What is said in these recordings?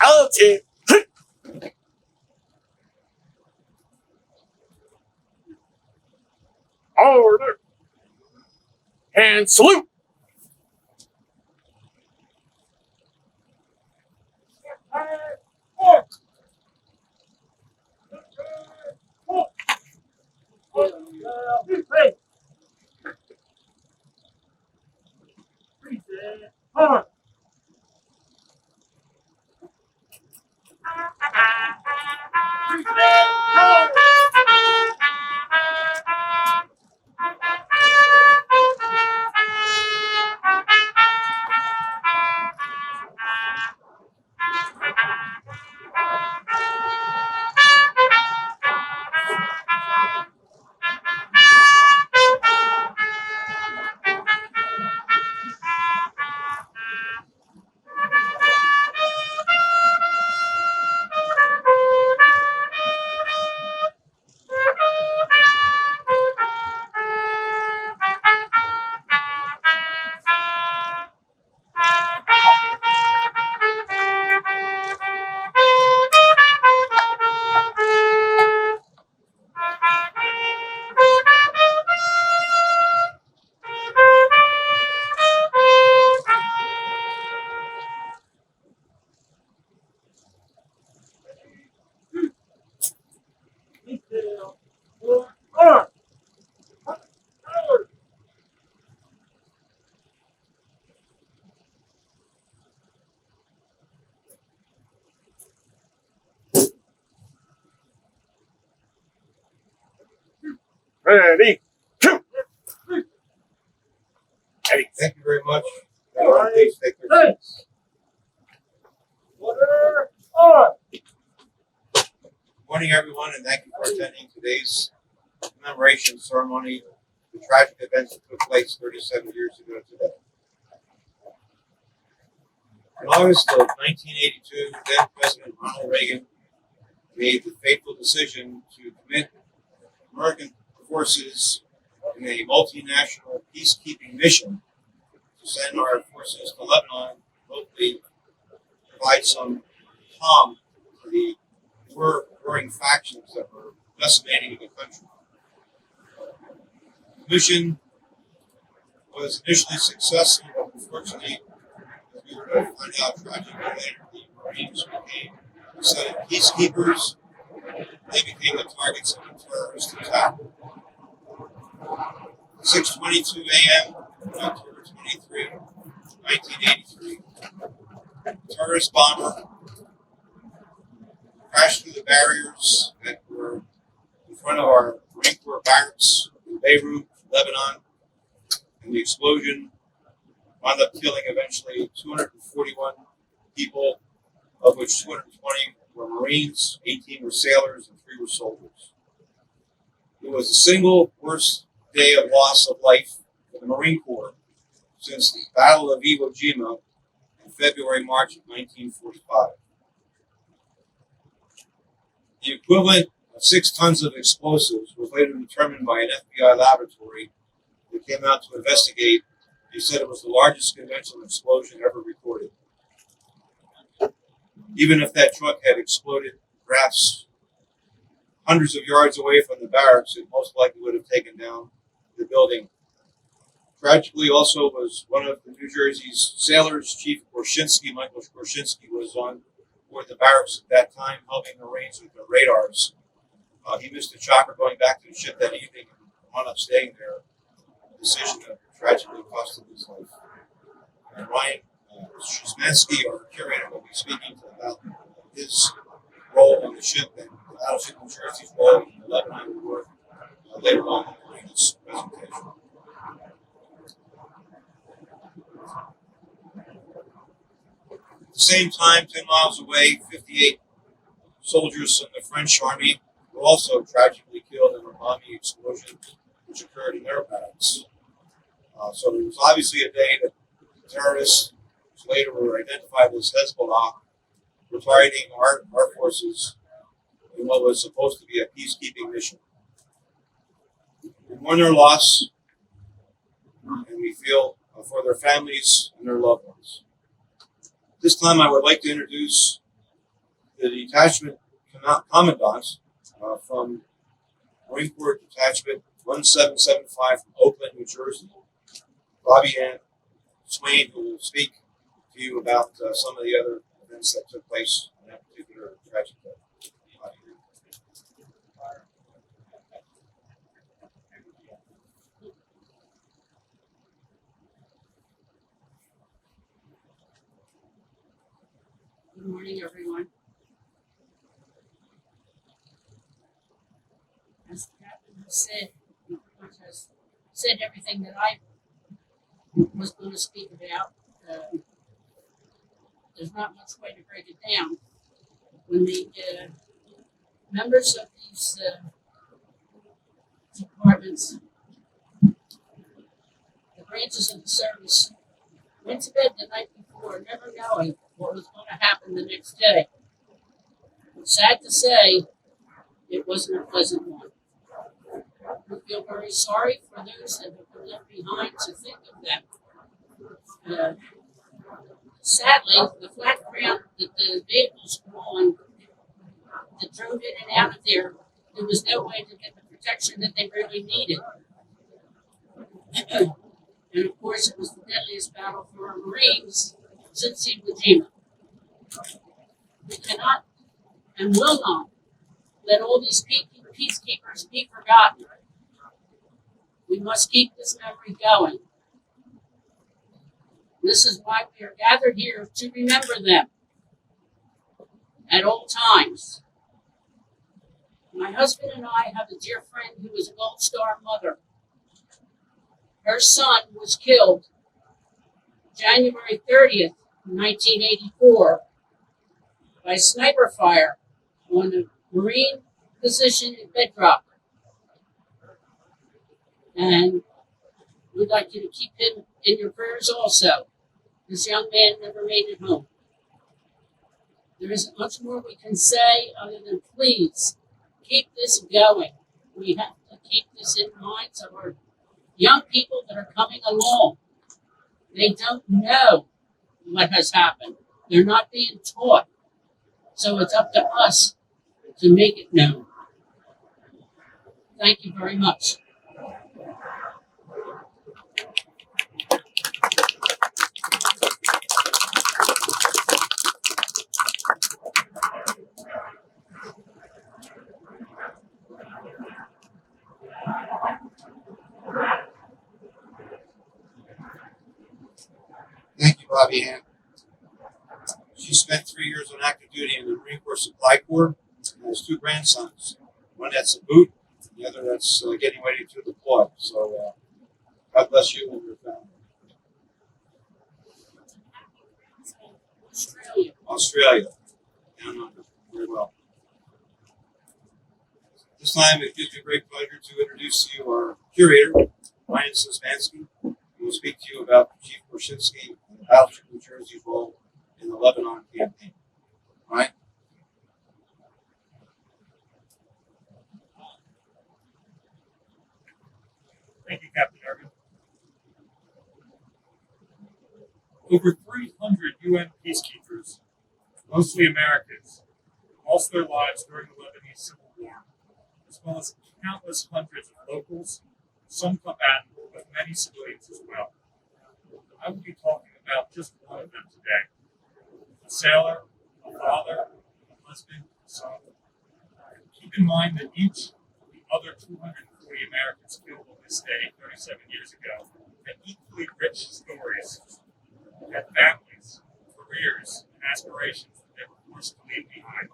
Altitude. Order. And salute. Ready. Two. Ready. Thank you very much. Everyone, please take your seats. Morning, everyone, and thank you for attending today's commemoration ceremony of the tragic events that took place 37 years ago today. In August of 1982, then President Ronald Reagan made the fateful decision to commit American forces in a multinational peacekeeping mission to send our forces to Lebanon, hopefully provide some calm for the warring factions that were decimating the country. The mission was initially successful, but unfortunately, as we were going to find out tragically later, the Marines became a set of peacekeepers. They became the targets of a terrorist attack. 6:22 a.m. on October 23, 1983, a terrorist bomber crashed through the barriers that were in front of our Marine Corps barracks in Beirut, Lebanon, and the explosion wound up killing eventually 241 people, of which 220 were Marines, 18 were sailors, and 3 were soldiers. It was the single worst day of loss of life for the Marine Corps since the Battle of Iwo Jima in February-March of 1945. The equivalent of 6 tons of explosives was later determined by an FBI laboratory that came out to investigate. They said it was the largest conventional explosion ever recorded. Even if that truck had exploded perhaps hundreds of yards away from the barracks, it most likely would have taken down the building. Tragically, also was one of the New Jersey's sailors, Chief Gorshinsky. Michael Gorshinsky was on board the barracks at that time, helping the Marines with their radars. He missed the chopper going back to the ship that evening and wound up staying there. A decision that tragically cost him his life. And Ryan Szymanski, our curator, will be speaking about his role on the ship and Battleship New Jersey's role in the Lebanon War later on in this presentation. At the same time, 10 miles away, 58 soldiers from the French army were also tragically killed in a bombing explosion which occurred in their barracks. So it was obviously a day that terrorists, which later were identified as Hezbollah, were targeting our forces in what was supposed to be a peacekeeping mission. We mourn their loss, and we feel for their families and their loved ones. This time I would like to introduce the detachment commandants from Marine Corps Detachment 1775 from Oakland, New Jersey, Bobby Ann Swain, who will speak to you about some of the other events that took place on that particular tragic day. Good morning, everyone. As the captain has said, he pretty much has said everything that I was going to speak about. There's not much way to break it down. When the members of these departments, the branches of the service, went to bed the night before, never knowing what was going to happen the next day. Sad to say, it wasn't a pleasant one. We feel very sorry for those that have been left behind to think of them. Sadly, the flat ground that the vehicles were on that drove in and out of there was no way to get the protection that they really needed. And of course, it was the deadliest battle for our Marines since Iwo Jima. We cannot and will not let all these peacekeepers be forgotten. We must keep this memory going. This is why we are gathered here to remember them at all times. My husband and I have a dear friend who is a Gold Star mother. Her son was killed January 30th, 1984 by sniper fire on a Marine position in Bedrock. And we'd like you to keep him in your prayers also. This young man never made it home. There isn't much more we can say other than please keep this going. We have to keep this in mind of our young people that are coming along. They don't know what has happened. They're not being taught. So it's up to us to make it known. Thank you very much. Thank you, Bobby Ann. She spent 3 years on active duty in the Marine Corps Supply Corps and has 2 grandsons. One that's a boot, and the other that's getting ready to deploy. So, God bless you and your family. Australia. Down under. Very well. This time, it gives me great pleasure to introduce to you our curator, Ryan Sosmansky, who will speak to you about Chief Korzynski and the Battleship New Jersey's role in the Lebanon campaign. Ryan? Thank you, Captain Irvin. Over 300 UN peacekeepers, mostly Americans, lost their lives during the Lebanese Civil War, as well as countless hundreds of locals, some combatants, but many civilians as well. I will be talking about just one of them today. A sailor, a father, a husband, a son. Keep in mind that each of the other 240 Americans killed on this day 37 years ago had equally rich stories, had families, careers, and aspirations that they were forced to leave behind.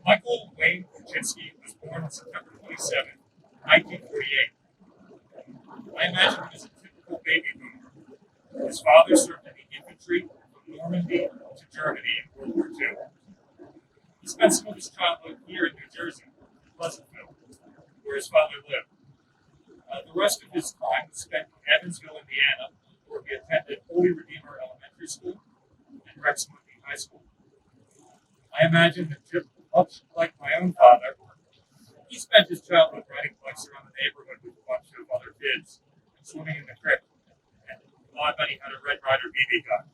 Michael Wayne Korzynski was born on September 27, 1948. I imagine him as a typical baby boomer. His father served in the infantry from Normandy to Germany in World War II. He spent some of his childhood here in New Jersey, in Pleasantville, where his father lived. The rest of his time was spent in Evansville, Indiana, where he attended Holy Redeemer Elementary School and Rex Moody High School. I imagine that just much like my own father, he spent his childhood riding bikes around the neighborhood with a bunch of other kids and swimming in the creek. And I bet he had a Red Ryder BB gun.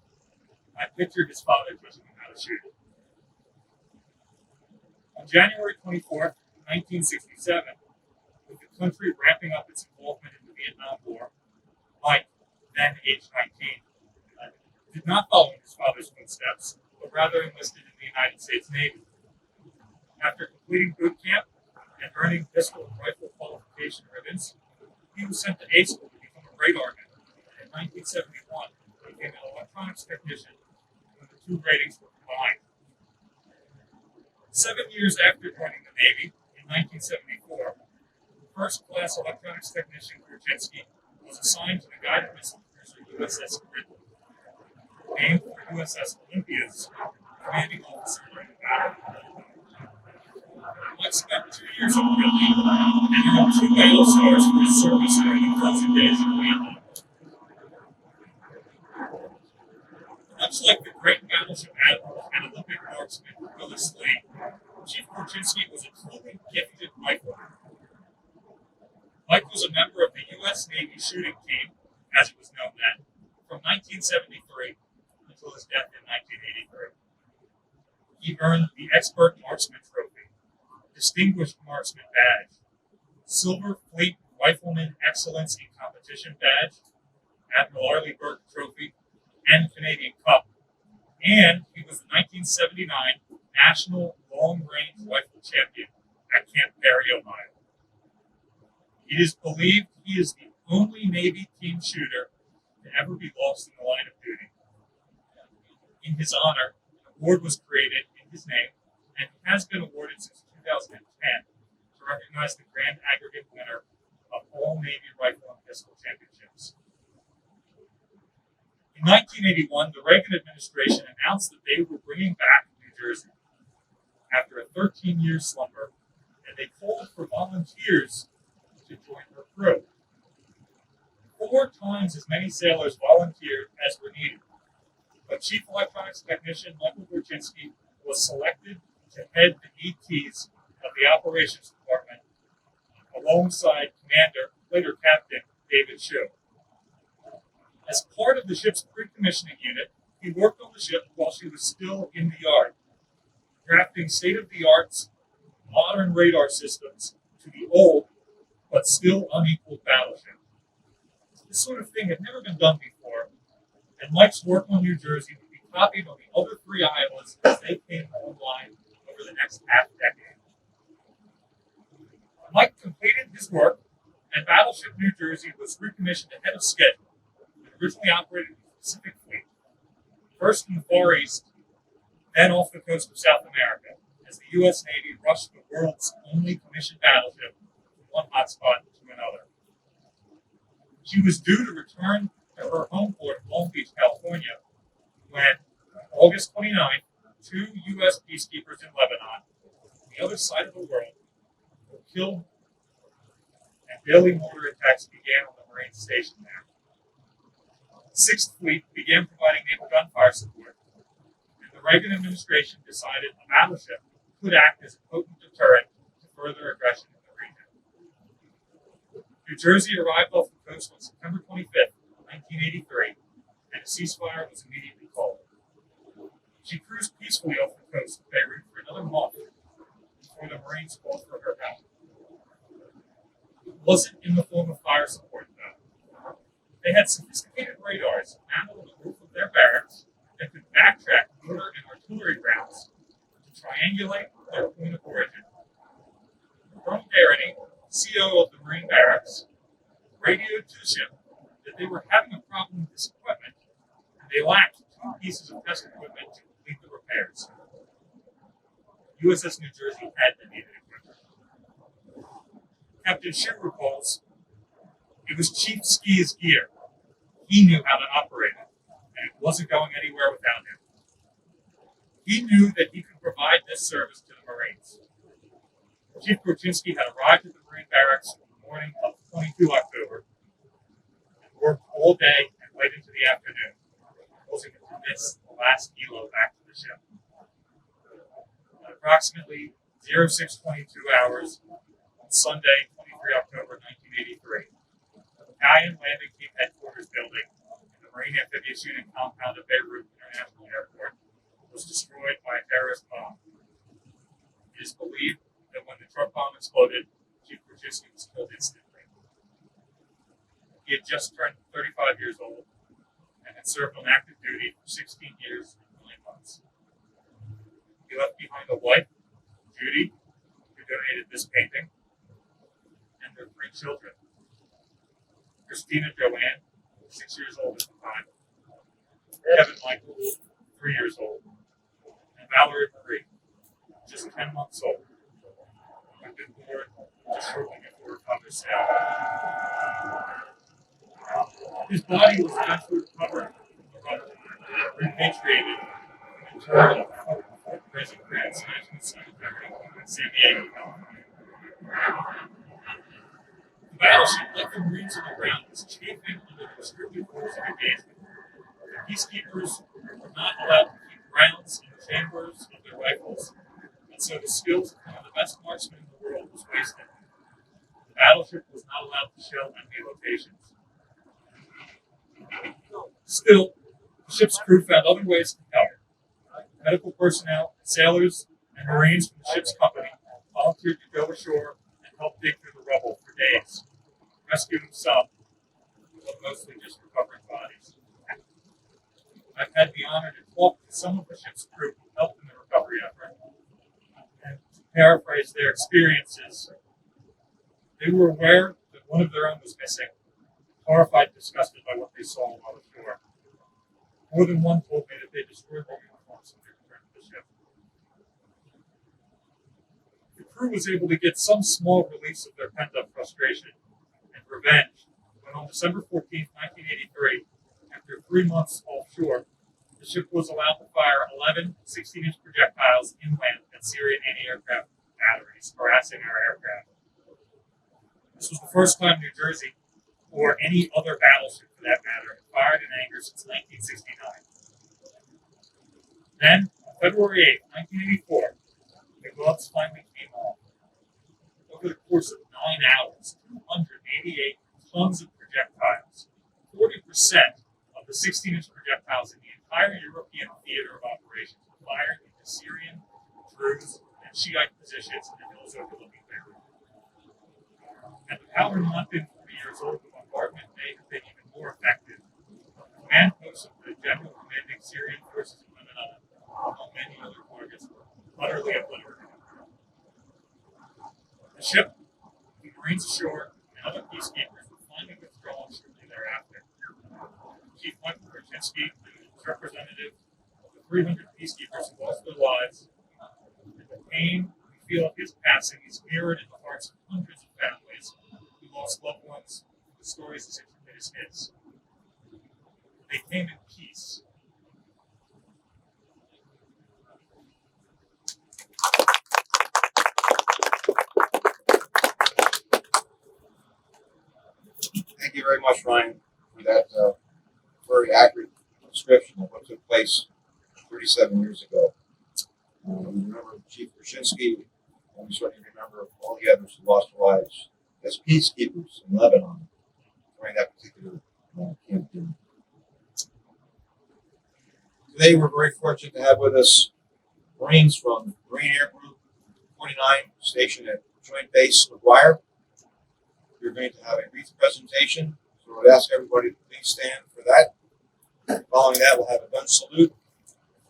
I picture his father teaching him how to the shooting. On January 24th, 1967, with the country ramping up its involvement in the Vietnam War, Mike, then age 19, did not follow in his father's footsteps, but rather enlisted in the United States Navy. After completing boot camp and earning pistol and rifle qualification ribbons, he was sent to A school to become a radarman. In 1971, he became an electronics technician when the two ratings were combined. 7 years after joining the Navy, in 1974, first-class electronics technician Kurczynski was assigned to the guided missile cruiser USS Gridley, named for USS Olympia's commanding officer during the battle. Mike spent 2 years at Gridley and earned 2 Battle Stars for his service during the closing days of Vietnam. Much like the great battleship admiral and Olympic marksman Willis Lee, Chief Kurczynski was a truly gifted rifleman. Mike was a member of the U.S. Navy shooting team, as it was known then, from 1973 until his death in 1983. He earned the Expert Marksman Trophy, Distinguished Marksman Badge, Silver Fleet Rifleman Excellence in Competition Badge, Admiral Arleigh Burke Trophy, and Canadian Cup. And he was the 1979 National Long Range Rifle Champion at Camp Perry, Ohio. It is believed he is the only Navy team shooter to ever be lost in the line of duty. In his honor, an award was created in his name and has been awarded since 2010 to recognize the grand aggregate winner of all Navy rifle and pistol championships. In 1981, the Reagan administration announced that they were bringing back New Jersey after a 13-year slumber, and they called for volunteers to join her crew. 4 times as many sailors volunteered as were needed, but Chief Electronics Technician Michael Kurczynski was selected to head the ETs of the Operations Department alongside Commander, later Captain, David Shue. As part of the ship's pre-commissioning unit, he worked on the ship while she was still in the yard, crafting state-of-the-art modern radar systems to the old but still unequaled battleship. This sort of thing had never been done before, and Mike's work on New Jersey would be copied on the other 3 Iowas as they came online over the next half-decade. Mike completed his work, and Battleship New Jersey was recommissioned ahead of schedule. It originally operated the Pacific Fleet, first in the Far East, then off the coast of South America, as the U.S. Navy rushed the world's only commissioned battleship from one hotspot to another. She was due to return to her home port of Long Beach, California, when, on August 29th, 2 U.S. peacekeepers in Lebanon, on the other side of the world, were killed, and daily mortar attacks began on the Marines stationed there. The 6th Fleet began providing naval gunfire support, and the Reagan administration decided a battleship could act as a potent deterrent to further aggression in the region. New Jersey arrived off the coast on September 25th, 1983, and a ceasefire was immediately called. She cruised peacefully off the coast of Beirut for another month before the Marines called for her help. It wasn't in the form of fire support, though. They had sophisticated radars mounted on the roof of their barracks that could backtrack mortar and artillery rounds to triangulate their point of origin. Colonel Garrity, CO of the Marine Barracks, radioed to the ship that they were having a problem with this equipment, and they lacked 2 pieces of test equipment to complete the repairs. USS New Jersey had the needed equipment. Captain Shue recalls, it was Chief Ski's gear. He knew how to operate it, and it wasn't going anywhere without him. He knew that he could provide this service to the Marines. Chief Kurczynski had arrived at the Marine Barracks on the morning of 22 October and worked all day and late into the afternoon, closing to miss the last helo back to the ship. At approximately 0622 hours on Sunday, 23 October 1983, the Battalion Landing Team Headquarters building in the Marine Amphibious Unit compound of Beirut International Airport was destroyed first bomb. It is believed that when the truck bomb exploded, Chief Brzezinski was killed instantly. He had just turned 35 years old and had served on active duty for 16 years and 9 months. He left behind a wife, Judy, who donated this painting, and their 3 children. Christina Joanne, 6 years old at the time, Kevin Michael, 3 years old, and Valerie Marie, just 10 months old, who had been born just shortly before her father's sale. His body was eventually recovered from the rubble, repatriated, and interred at Fort Rosecrans National Cemetery in San Diego, California. The battleship, like the Marines on the ground, was chafing under the restricted rules of engagement. The peacekeepers were not allowed to keep rounds in the chambers of their rifles, and so the skills of one of the best marksmen in the world was wasted. The battleship was not allowed to shell enemy locations. Still, the ship's crew found other ways to help. Medical personnel, sailors, and Marines from the ship's company volunteered to go ashore and help dig through the rubble for days, rescuing some, but mostly just recovering bodies. I've had the honor to talk to some of the ship's crew who helped in the recovery effort, and to paraphrase their experiences, they were aware that one of their own was missing, horrified and disgusted by what they saw while ashore. More than one told me that they destroyed their uniforms when they returned to the ship. The crew was able to get some small release of their pent-up frustration and revenge when on December 14, 1983, after 3 months offshore, the ship was allowed to fire 11 16-inch projectiles inland at Syrian anti-aircraft batteries, harassing our aircraft. This was the first time New Jersey, or any other battleship for that matter, had fired in anger since 1969. Then, on February 8, 1984, the gloves finally came off. Over the course of 9 hours, 288 tons of projectiles, 40% of the 16-inch projectiles in the entire European theater of operations, were fired into Syrian, Druze, and Shiite positions in the hills overlooking Beirut. Had the power not been 40 years old, the bombardment may have been even more effective. The command posts of the general commanding Syrian forces in Lebanon, among many other targets, were utterly obliterated. The ship, the Marines ashore, and other peacekeepers were finally withdrawn shortly thereafter. Chief Michael Brzezinski, was representative of the 300 peacekeepers who lost their lives, and the pain we feel of his passing is mirrored in the hearts of hundreds of families who lost loved ones with stories as intimate as his. They came in peace. Thank you very much, Ryan, for that very accurate description of what took place 37 years ago. We remember Chief Brzezinski, and we certainly remember all the others who lost their lives as peacekeepers in Lebanon during that particular campaign. Today, we're very fortunate to have with us Marines from Marine Air Group 49, stationed at Joint Base McGuire. We're going to have a brief presentation, so I would ask everybody to please stand for that. Following that, we'll have a gun salute,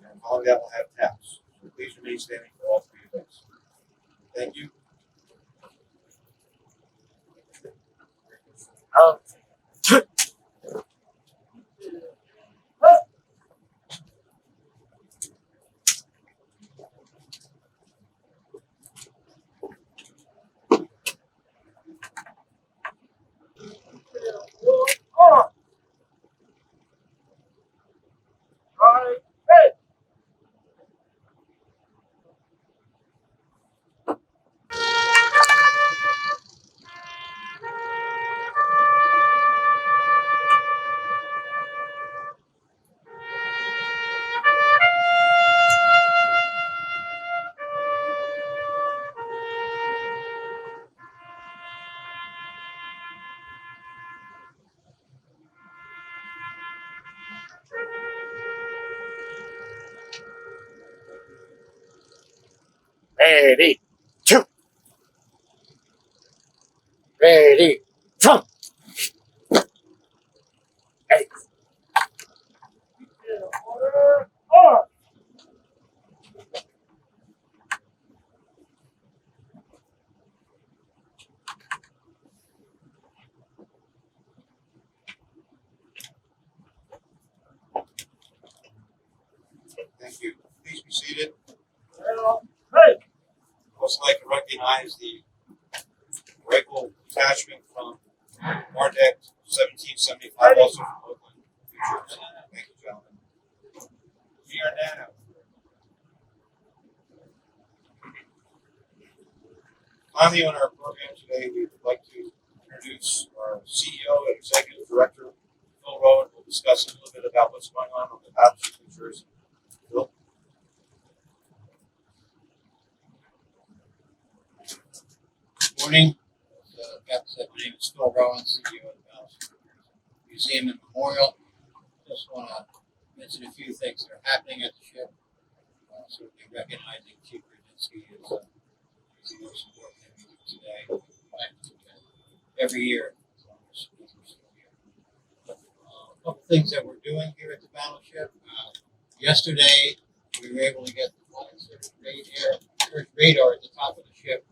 and following that, we'll have taps. So please remain standing for all 3 events. Thank you. Ready. Shoot. Ready. Jump. Hey. Order. Arm. Thank you. Please be seated. Hey. I'd also like to recognize the rifle detachment from Mardek 1775, also from Oakland, New Jersey. Thank you, gentlemen. We are now. Finally, on our program today, we would like to introduce our CEO and Executive Director, Phil Rowan, who will discuss a little bit about what's going on the Battleship New Jersey. Phil? Good morning. As Beth said, my name is Phil Rowan, CEO of the Battleship Museum and Memorial. Just want to mention a few things that are happening at the ship. Certainly recognizing Chief Brzezinski is the most important thing we do today. Every year, as long as we're still here. A couple things that we're doing here at the Battleship. Yesterday, we were able to get the flying search radar at the top of the ship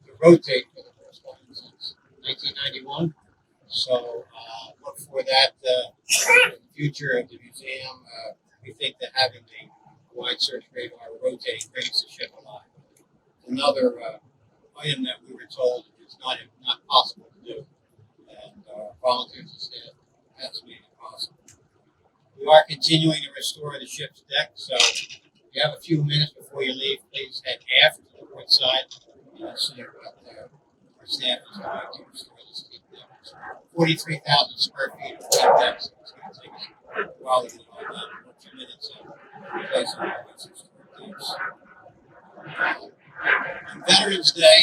to rotate for the first time since 1991. So look for that in the future of the museum. We think that having the wide search radar rotating brings the ship alive. Another item that we were told is not possible to do, and volunteers and staff has made it possible. We are continuing to restore the ship's deck, so if you have a few minutes before you leave, please head aft to the port side. See what our staff is going to restore this deck. It's 43,000 square feet of deck, so it's going to take us a while to get it all done. 2 minutes of place on all these historic decks. On Veterans Day,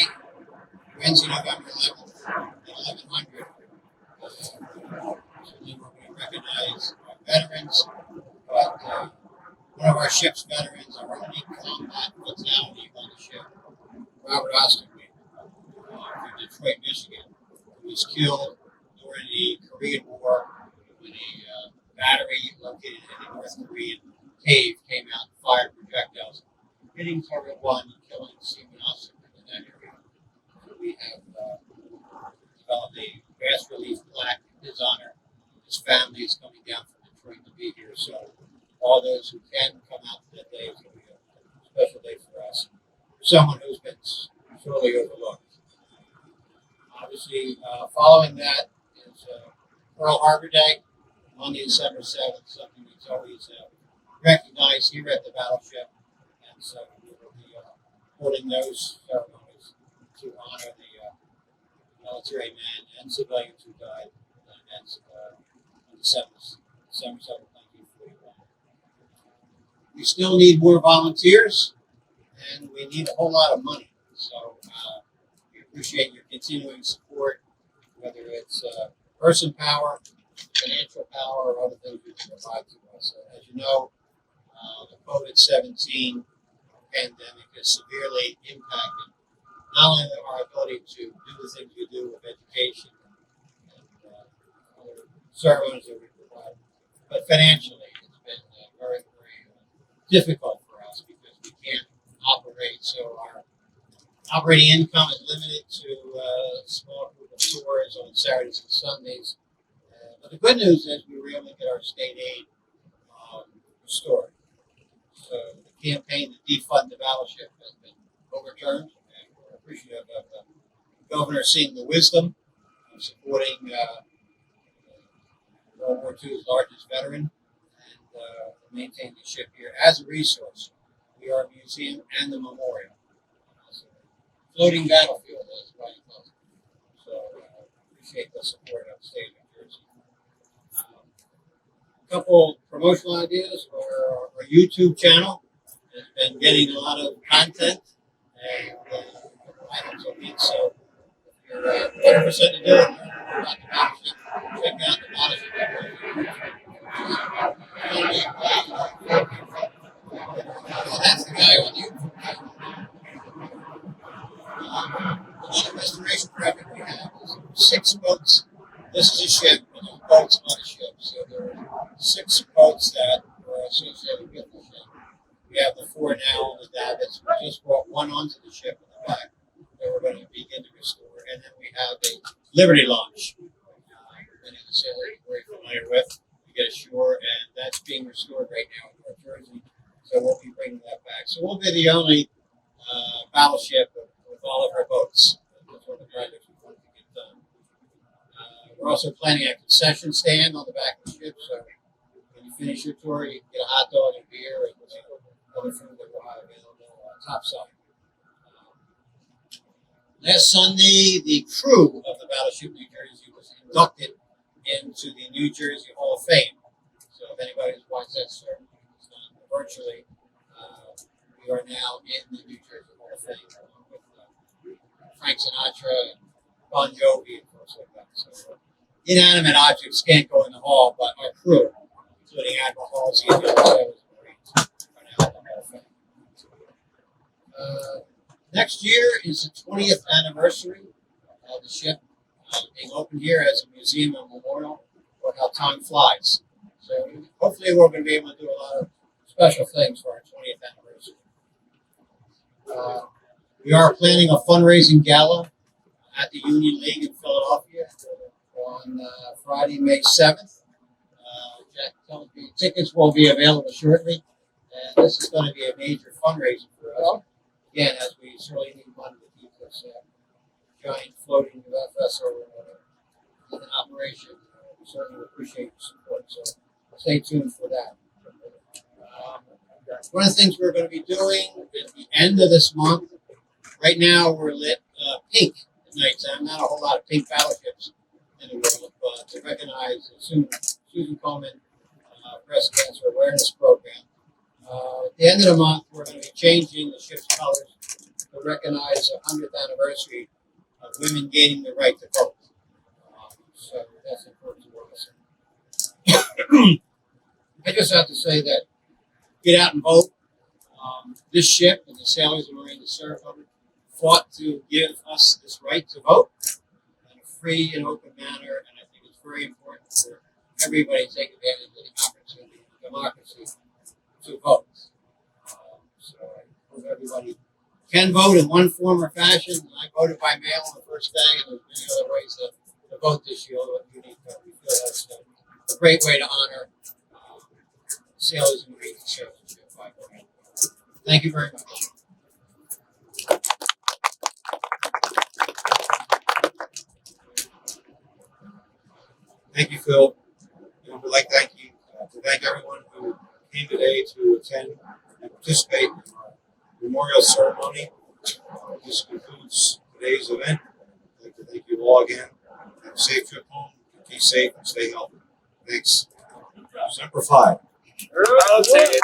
Wednesday, November 11th, at 1100, certainly we're going to recognize our veterans, but one of our ship's veterans, our only combat fatality on the ship, Robert Osterman, from Detroit, Michigan, who was killed during the Korean War when a battery located in the North Korean cave came out and fired projectiles, hitting Target 1 and killing Seaman Osterman in that area. So we have developed a fast relief plaque in his honor. His family is coming down from Detroit to be here, so all those who can come out to that day is going to be a special day for us. For someone who's been sorely overlooked. Obviously, following that is Pearl Harbor Day, Monday, December 7th, something that's always recognized here at the Battleship, and so we will be holding those ceremonies to honor the military men and civilians who died on December 7th, 1941. We still need more volunteers, and we need a whole lot of money. So we appreciate your continuing support, whether it's person power, financial power, or other things you can provide to us. As you know, the COVID-17 pandemic has severely impacted not only our ability to do the things we do with education and other services that we provide, but financially it's been very, very difficult for us because we can't operate. So our operating income is limited to a small group of stores on Saturdays and Sundays. But the good news is we were able to get our state aid restored. So the campaign to defund the Battleship has been overturned, and we're appreciative of the governor seeing the wisdom of supporting World War II's largest veteran and maintaining the ship here as a resource. We are a museum and a memorial. So, floating battlefield, as why you call it. So appreciate the support of the state of New Jersey. A couple promotional ideas for our YouTube channel. It's been getting a lot of content and items of it. So if you're 100% to do it, learn more about the Battleship. Check out the Battleship. That's the guy on YouTube. 6 boats. This is a ship, and there's boats on the ship. So there are 6 boats that are associated with the ship. We have the 4 now on the davits. We just brought one onto the ship in the back that we're going to begin to restore. And then we have a Liberty launch. Many of the sailors are very familiar with. We get ashore, and that's being restored right now in New Jersey. So we'll be bringing that back. So we'll be the only battleship with all of our boats. That's one of the projects we want to get done. We're also planning a concession stand on the back of the ship. So when you finish your tour, you can get a hot dog and beer and other food that we'll have available topside. Last Sunday, the crew of the Battleship New Jersey was inducted into the New Jersey Hall of Fame. So if anybody has watched that service virtually, we are now in the New Jersey Hall of Fame with Frank Sinatra and Bon Jovi and folks like that. So inanimate objects can't go in the hall, but our crew, including Admiral Halsey and the other sailors and Marines, are now in the Hall of Fame. Next year is the 20th anniversary of the ship being opened here as a museum and memorial for how time flies. So hopefully we're going to be able to do a lot of special things for our 20th anniversary. We are planning a fundraising gala at the Union League in Philadelphia on Friday, May 7th. Jack tells me tickets will be available shortly, and this is going to be a major fundraiser for us. Again, as we certainly need money to keep this giant floating vessel in operation, we certainly appreciate your support. So stay tuned for that. One of the things we're going to be doing at the end of this month, right now we're lit pink at night time. Not a whole lot of pink battleships in the world, but to recognize the Susan Coleman Breast Cancer Awareness Program. At the end of the month, we're going to be changing the ship's colors to recognize the 100th anniversary of women gaining the right to vote. So that's important to us. I just have to say that get out and vote. This ship and the sailors and Marines that serve on it fought to give us this right to vote in a free and open manner, and I think it's very important for everybody to take advantage of the opportunity of democracy to vote. So I hope everybody can vote in one form or fashion. I voted by mail on the first day, and there's many other ways to vote this year. We feel that's a great way to honor sailors and Marines and service by voting. Thank you very much. Thank you, Phil. And we'd like to thank everyone who came today to attend and participate in our memorial ceremony. This concludes today's event. I'd like to thank you all again. Have a safe trip home. Be safe and stay healthy. Thanks. Semper Fi. Rotate.